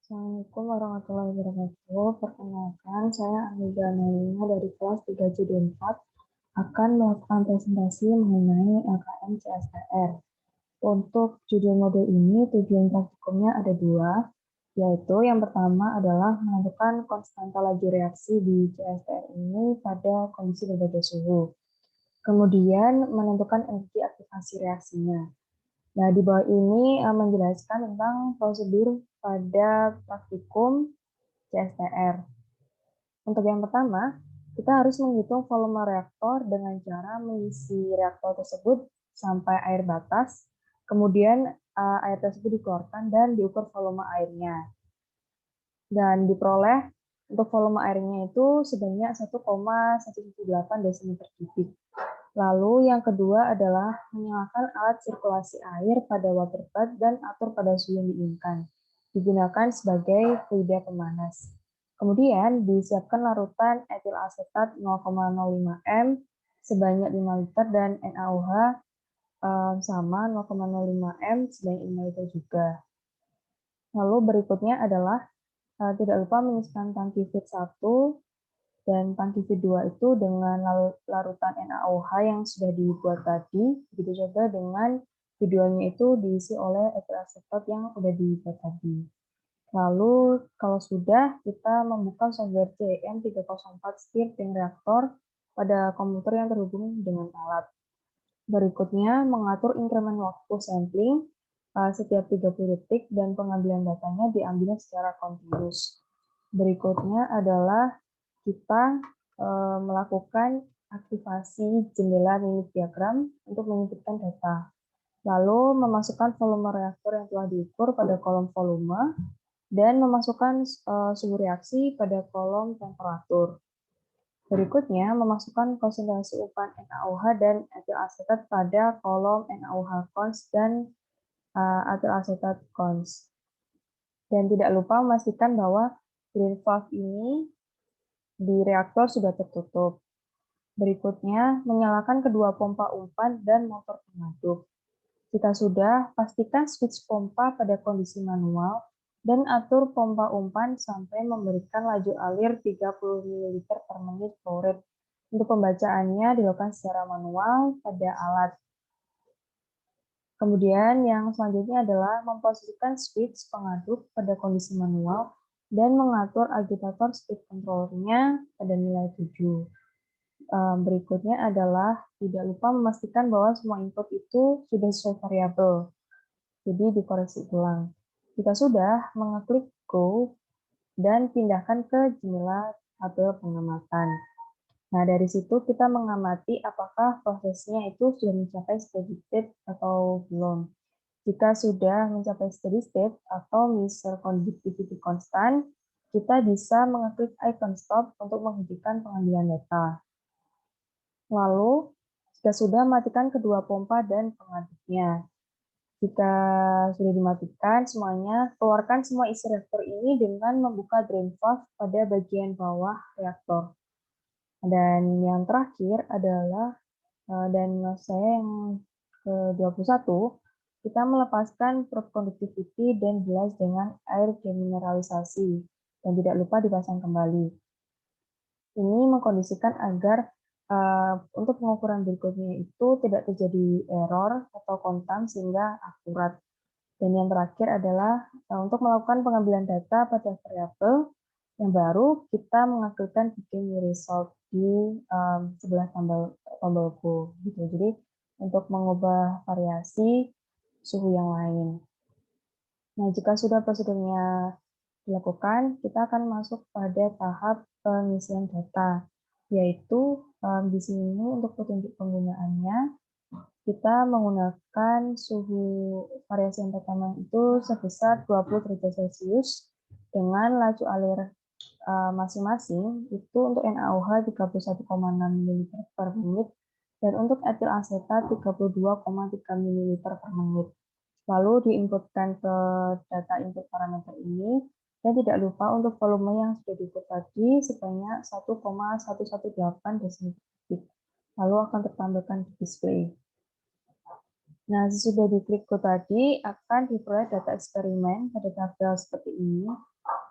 Assalamualaikum warahmatullahi wabarakatuh. Perkenalkan, saya Anida Nailina dari kelas 3JD4 akan melakukan presentasi mengenai LKM CSTR. Untuk judul modul ini, tujuan praktikumnya ada dua, yaitu yang pertama adalah menentukan konstanta laju reaksi di CSTR ini pada kondisi berbagai suhu. Kemudian menentukan energi aktivasi reaksinya. Nah, di bawah ini menjelaskan tentang prosedur pada praktikum CSTR. Untuk yang pertama, kita harus menghitung volume reaktor dengan cara mengisi reaktor tersebut sampai air batas, kemudian air tersebut dikeluarkan dan diukur volume airnya. Dan diperoleh untuk volume airnya itu sebanyak 1,118 desimeter kubik. Lalu yang kedua adalah menyalakan alat sirkulasi air pada water bath dan atur pada suhu yang diinginkan. Digunakan sebagai fluida pemanas. Kemudian disiapkan larutan etil asetat 0,05 m sebanyak 5 liter dan NaOH sama 0,05 m sebanyak 5 liter juga. Lalu berikutnya adalah tidak lupa mengisikan tangki feed 1 dan tangki feed 2 itu dengan larutan NaOH yang sudah dibuat tadi, begitu juga dengan videonya itu diisi oleh etil asetat yang sudah dibuat tadi. Lalu kalau sudah, kita membuka software CM304 Stirring Reactor pada komputer yang terhubung dengan alat. Berikutnya, mengatur increment waktu sampling setiap 30 detik dan pengambilan datanya diambil secara kontinus. Berikutnya adalah kita melakukan aktivasi jendela mimik diagram untuk menyebutkan data. Lalu memasukkan volume reaktor yang telah diukur pada kolom volume dan memasukkan suhu reaksi pada kolom temperatur. Berikutnya, memasukkan konsentrasi upan NaOH dan etil asetat pada kolom NaOH cons dan etil asetat cons. Dan tidak lupa memastikan bahwa drain valve ini di reaktor sudah tertutup. Berikutnya, menyalakan kedua pompa umpan dan motor pengaduk. Jika sudah, pastikan switch pompa pada kondisi manual dan atur pompa umpan sampai memberikan laju alir 30 ml per menit flow rate. Untuk pembacaannya dilakukan secara manual pada alat. Kemudian yang selanjutnya adalah memposisikan switch pengaduk pada kondisi manual dan mengatur agitator speed controllernya pada nilai 7. Berikutnya adalah tidak lupa memastikan bahwa semua input itu sudah sesuai variabel. Jadi dikoreksi ulang. Jika sudah, mengeklik Go dan pindahkan ke jendela tabel pengamatan. Nah, dari situ kita mengamati apakah prosesnya itu sudah mencapai steady state atau belum. Jika sudah mencapai steady state atau measure conductivity constant, kita bisa mengeklik icon stop untuk menghentikan pengambilan data. Lalu, jika sudah, matikan kedua pompa dan pengaduknya. Jika sudah dimatikan semuanya, keluarkan semua isi reaktor ini dengan membuka drain valve pada bagian bawah reaktor. Dan yang terakhir adalah, dan saya yang ke-21, kita melepaskan probe conductivity dan gelas dengan air demineralisasi, dan tidak lupa dipasang kembali. Ini mengkondisikan agar untuk pengukuran berikutnya itu tidak terjadi error atau kontam sehingga akurat. Dan yang terakhir adalah untuk melakukan pengambilan data pada variabel yang baru, kita mengaktifkan begin new result di sebelah tombol Go. Gitu. Jadi untuk mengubah variasi suhu yang lain. Nah, jika sudah prosedurnya dilakukan, kita akan masuk pada tahap pengisian data, yaitu di sini untuk petunjuk penggunaannya, kita menggunakan suhu variasi yang pertama itu sebesar 20 derajat Celcius dengan laju alir masing-masing itu untuk NaOH 31,6 ml per menit dan untuk etil asetat 32,3 ml per menit. Lalu diinputkan ke data input parameter ini dan tidak lupa untuk volume yang sudah diinput tadi sebanyak 1,118 desimeter kubik. Lalu akan tertampilkan di display. Nah, sesudah diklik Go tadi, akan diperoleh data eksperimen pada tabel seperti ini.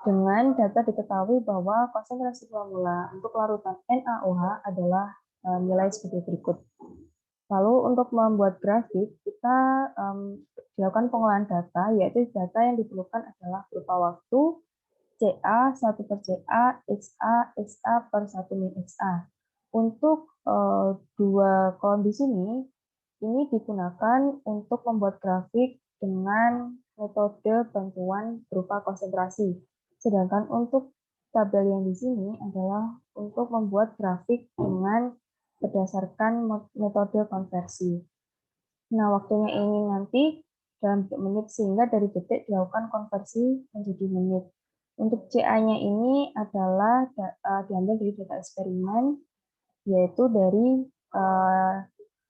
Dengan data diketahui bahwa konsentrasi formula untuk larutan NaOH adalah nilai sebagai berikut. Lalu untuk membuat grafik, kita dilakukan pengolahan data, yaitu data yang diperlukan adalah berupa waktu, CA 1 per CA, XA per 1 min XA. Untuk dua kolom di sini, ini digunakan untuk membuat grafik dengan metode bantuan berupa konsentrasi. Sedangkan untuk tabel yang di sini adalah untuk membuat grafik dengan berdasarkan metode konversi. Nah, waktunya ini nanti dalam bentuk menit, sehingga dari detik dilakukan konversi menjadi menit. Untuk CA-nya ini adalah diambil dari data eksperimen, yaitu dari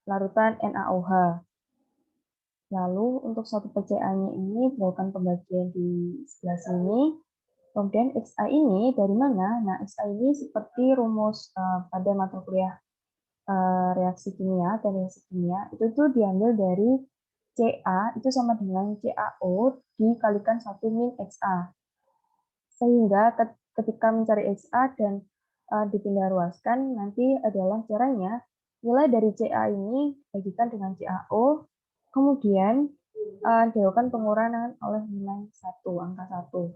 larutan NaOH. Lalu untuk satu per CA-nya ini dilakukan pembagian di sebelah sini. Kemudian XA ini dari mana? Nah, XA ini seperti rumus pada mata kuliah reaksi kimia dan reaksi kimia itu tuh diambil dari CA itu sama dengan CaO dikalikan 1 min XA. Sehingga ketika mencari XA dan dipindah ruaskan, nanti adalah caranya nilai dari CA ini bagikan dengan CaO, kemudian dilakukan pengurangan oleh nilai 1, angka 1.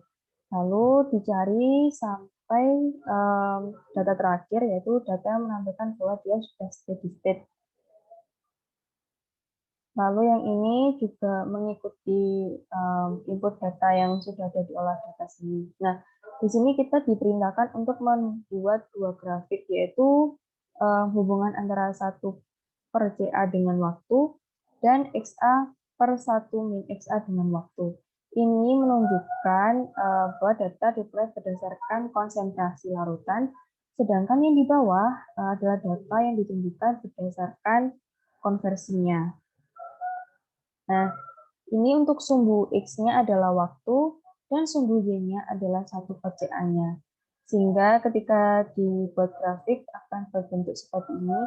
Lalu dicari sampai data terakhir, yaitu data yang menampilkan bahwa dia sudah steady state. Lalu yang ini juga mengikuti input data yang sudah ada di olah data sini. Nah, di sini kita diperintahkan untuk membuat dua grafik, yaitu hubungan antara 1 per CA dengan waktu dan XA per 1 min XA dengan waktu. Ini menunjukkan bahwa data diperoleh berdasarkan konsentrasi larutan, sedangkan yang di bawah adalah data yang ditunjukkan berdasarkan konversinya. Nah, ini untuk sumbu X-nya adalah waktu, dan sumbu Y-nya adalah 1 per CA-nya. Sehingga ketika dibuat grafik akan berbentuk seperti ini,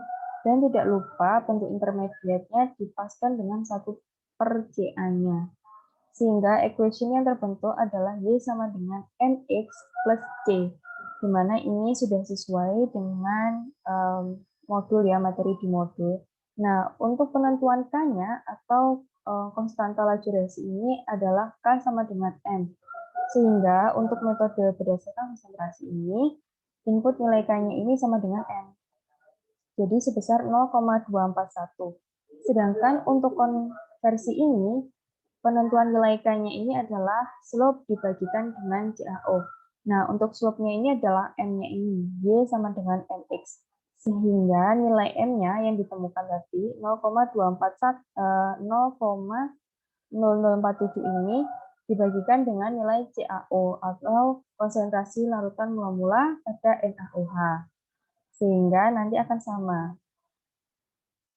dan tidak lupa bentuk intermediate-nya dipaskan dengan 1 per CA-nya. Sehingga equation yang terbentuk adalah Y sama dengan MX plus C, di mana ini sudah sesuai dengan modul ya, materi di modul. Nah, untuk penentuan K-nya atau konstanta laju reaksi ini adalah K sama dengan M. Sehingga untuk metode berdasarkan konsentrasi ini, input nilai K-nya ini sama dengan M. Jadi sebesar 0,241. Sedangkan untuk konversi ini, penentuan nilai K-nya ini adalah slope dibagikan dengan CaO. Nah, untuk slope-nya ini adalah M-nya ini, Y sama dengan MX. Sehingga nilai M-nya yang ditemukan tadi 0,0047 ini dibagikan dengan nilai CaO atau konsentrasi larutan mula-mula pada NaOH. Sehingga nanti akan sama.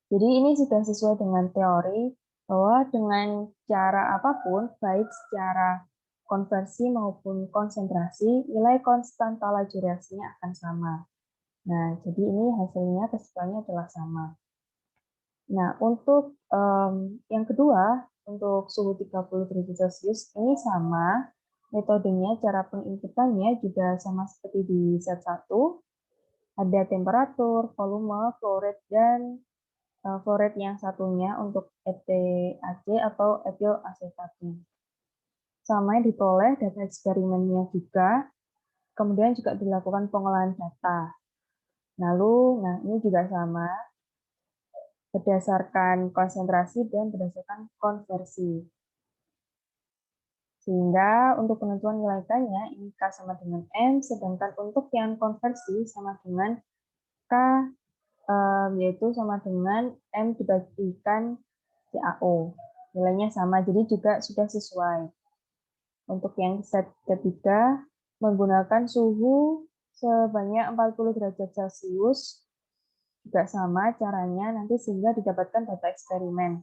Jadi ini sudah sesuai dengan teori bahwa dengan cara apapun, baik secara konversi maupun konsentrasi, nilai konstanta laju reaksinya akan sama. Nah, jadi ini hasilnya kesimpulannya adalah sama. Nah, untuk yang kedua, untuk suhu 30 derajat Celcius, ini sama. Metodenya, cara penginputannya juga sama seperti di set 1. Ada temperatur, volume, flow rate, dan flow rate yang satunya untuk ETAC atau etil asetatnya. Sama diperoleh data eksperimennya juga, kemudian juga dilakukan pengolahan data. Lalu, nah ini juga sama, berdasarkan konsentrasi dan berdasarkan konversi. Sehingga untuk penentuan nilai K-nya, ini K sama dengan M, sedangkan untuk yang konversi sama dengan K, yaitu sama dengan M dibagikan CaO. Nilainya sama, jadi juga sudah sesuai. Untuk yang set ketiga, menggunakan suhu sebanyak 40 derajat Celcius, juga sama caranya nanti sehingga didapatkan data eksperimen.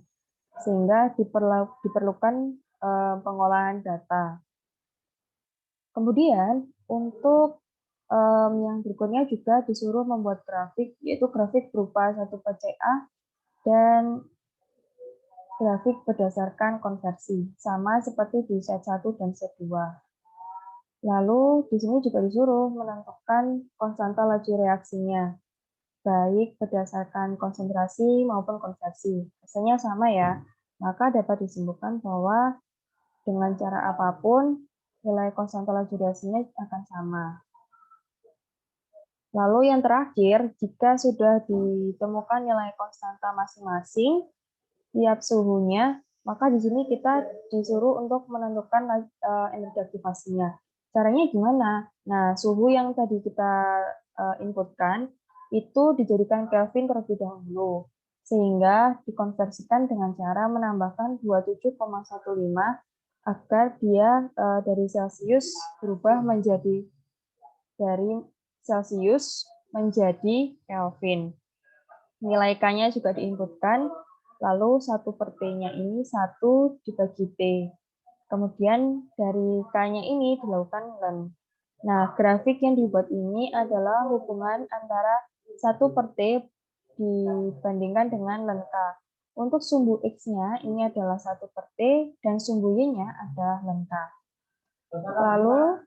Sehingga diperlukan pengolahan data. Kemudian, untuk yang berikutnya juga disuruh membuat grafik, yaitu grafik berupa 1 per CA dan grafik berdasarkan konversi, sama seperti di set 1 dan set 2. Lalu di sini juga disuruh menentukan konstanta laju reaksinya, baik berdasarkan konsentrasi maupun konversi. Hasilnya sama ya, maka dapat disimpulkan bahwa dengan cara apapun, nilai konstanta laju reaksinya akan sama. Lalu yang terakhir, jika sudah ditemukan nilai konstanta masing-masing, tiap suhunya, maka di sini kita disuruh untuk menentukan energi aktivasinya. Caranya gimana? Nah, suhu yang tadi kita inputkan itu dijadikan Kelvin terlebih dahulu, sehingga dikonversikan dengan cara menambahkan 27,15 agar dia dari Celcius berubah menjadi dari Celcius menjadi Kelvin. Nilai K-nya juga diinputkan, lalu 1/T-nya ini 1 dibagi T. Kemudian dari K-nya ini dilakukan ln. Nah, grafik yang dibuat ini adalah hubungan antara 1/T dibandingkan dengan ln K. Untuk sumbu X-nya ini adalah 1/T dan sumbu Y-nya adalah ln K. Lalu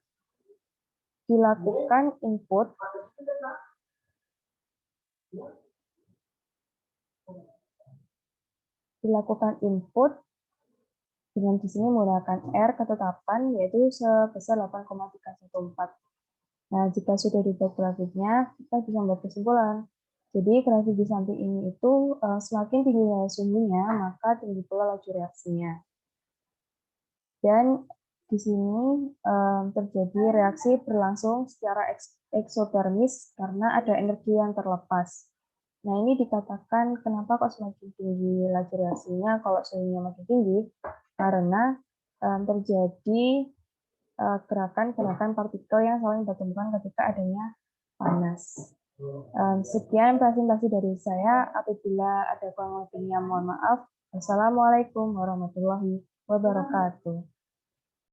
dilakukan input dengan di sini menggunakan R ketetapan yaitu sebesar 8,314. Nah, jika sudah dibuat grafiknya, kita bisa membuat kesimpulan. Jadi grafik di samping ini itu semakin tinggi nilai suhunya, maka tinggi pula laju reaksinya. Dan di sini terjadi reaksi berlangsung secara eksotermis karena ada energi yang terlepas. Nah, ini dikatakan kenapa kok semakin tinggi laju reaksinya kalau suhunya makin tinggi, karena terjadi gerakan-gerakan partikel yang saling bertemu ketika adanya panas. Sekian presentasi dari saya. Apabila ada kurang lebihnya, mohon maaf. Wassalamualaikum warahmatullahi wabarakatuh.